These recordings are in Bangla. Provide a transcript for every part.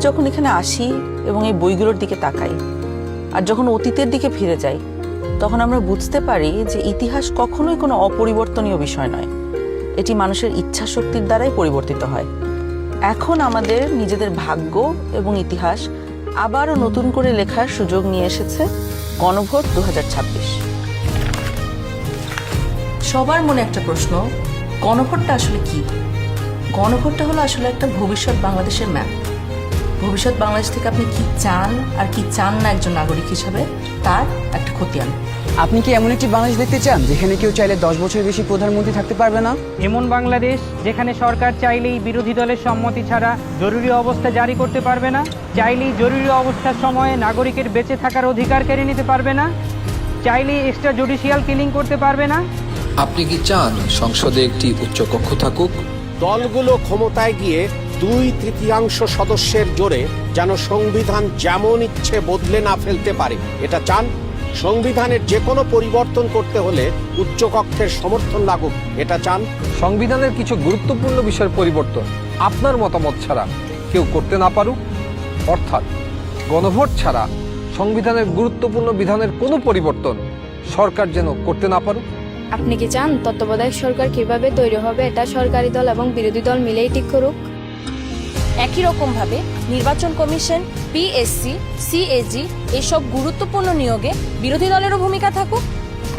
যখন এখানে আসি এবং এই বইগুলোর দিকে তাকাই আর যখন অতীতের দিকে ফিরে যাই, তখন আমরা বুঝতে পারি যে ইতিহাস কখনোই কোনো অপরিবর্তনীয় বিষয় নয়। এটি মানুষের ইচ্ছা শক্তির দ্বারাই পরিবর্তিত হয়। এখন আমাদের নিজেদের ভাগ্য এবং ইতিহাস আবারও নতুন করে লেখার সুযোগ নিয়ে এসেছে গণভোট 2026। সবার মনে একটা প্রশ্ন, গণভোটটা আসলে কি? গণভোটটা হলো আসলে একটা ভবিষ্যৎ বাংলাদেশের ম্যাপ। ভবিষ্যৎ বাংলাদেশ থেকে আপনি কি চান আর কি চান না একজন নাগরিক হিসাবে, তার একটা খতিয়ান। আপনি কি এমন একটি বাংলাদেশ দেখতে চান যেখানে কেউ চাইলে 10 বছরের বেশি প্রধানমন্ত্রী থাকতে পারবে না? এমন বাংলাদেশ যেখানে সরকার চাইলেই বিরোধী দলের সম্মতি ছাড়া জরুরি অবস্থা জারি করতে পারবে না, চাইলেই জরুরি অবস্থার সময়ে নাগরিকের বেঁচে থাকার অধিকার কেড়ে নিতে পারবে না, চাইলেই এক্সট্রা জুডিশিয়াল কিলিং করতে পারবে না? আপনি কি চান সংসদে একটি উচ্চকক্ষ থাকুক? দলগুলো ক্ষমতায় গিয়ে 2/3 সদস্যের জোরে যেন সংবিধান যেমন ইচ্ছে বদলে না ফেলতে পারে, এটা চান? সংবিধানের যে কোনো পরিবর্তন করতে হলে উচ্চকক্ষের সমর্থন লাগুক, এটা চান? সংবিধানের কিছু গুরুত্বপূর্ণ বিষয়ের পরিবর্তন আপনার মতামত ছাড়া কেউ করতে না পারুক, অর্থাৎ গণভোট ছাড়া সংবিধানের গুরুত্বপূর্ণ বিধানের কোনো পরিবর্তন সরকার যেন করতে না পারুক। আপনি কি চান তত্ত্বাবধায়ক সরকার কিভাবে তৈরি হবে এটা সরকারি দল এবং বিরোধী দল মিলেই ঠিক করুক? একই রকমভাবে নির্বাচন কমিশন, পিএসসি, সিএজি এসব গুরুত্বপূর্ণ নিয়োগে বিরোধী দলেরও ভূমিকা থাকুক?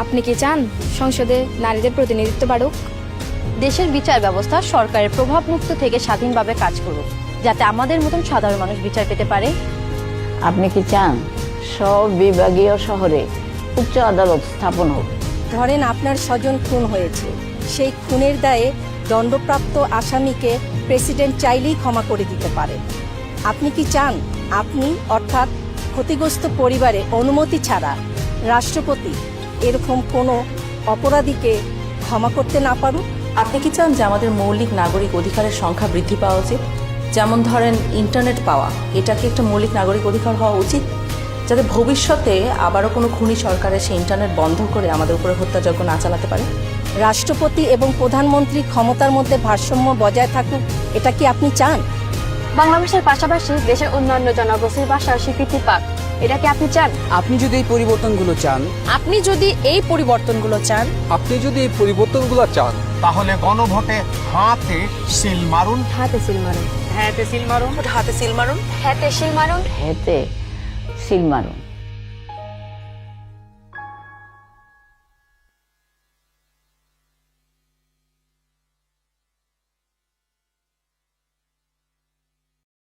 আপনি কি চান সংসদে নারীদের প্রতিনিধিত্ব বাড়ুক? দেশের বিচার ব্যবস্থা সরকারের প্রভাব মুক্ত থেকে স্বাধীনভাবে কাজ করুক, যাতে আমাদের মতন সাধারণ মানুষ বিচার পেতে পারে? আপনি কি চান সব বিভাগীয় শহরে উচ্চ আদালত স্থাপন হোক? ধরেন আপনার স্বজন খুন হয়েছে, সেই খুনের দায়ে দণ্ডপ্রাপ্ত আসামিকে প্রেসিডেন্ট চাইলেই ক্ষমা করে দিতে পারে। আপনি কি চান আপনি অর্থাৎ ক্ষতিগ্রস্ত পরিবারে অনুমতি ছাড়া রাষ্ট্রপতি এরকম কোনো অপরাধীকে ক্ষমা করতে না পারুক? আপনি কি চান যে আমাদের মৌলিক নাগরিক অধিকারের সংখ্যা বৃদ্ধি পাওয়া উচিত? যেমন ধরেন ইন্টারনেট পাওয়া, এটা কি একটা মৌলিক নাগরিক অধিকার হওয়া উচিত, যাতে ভবিষ্যতে আবারও কোনো খুনি সরকারের সেই ইন্টারনেট বন্ধ করে আমাদের উপরে হত্যাযজ্ঞ না চালাতে পারে? রাষ্ট্রপতি এবং প্রধানমন্ত্রী ক্ষমতার মধ্যে ভারসাম্য বজায় থাকুক, এটা কি আপনি চান? বাংলা ভাষার পাশাপাশি দেশের অন্যান্য জনগোষ্ঠীর ভাষার স্বীকৃতি পাক, এটা কি আপনি চান? আপনি যদি এই পরিবর্তনগুলো চান, আপনি যদি এই পরিবর্তনগুলো চান, তাহলে গণভোটে হাতে সিল মারুন। হাতে সিল মারুন। হ্যাঁতে সিল মারুন। হেতে সিল মারুন।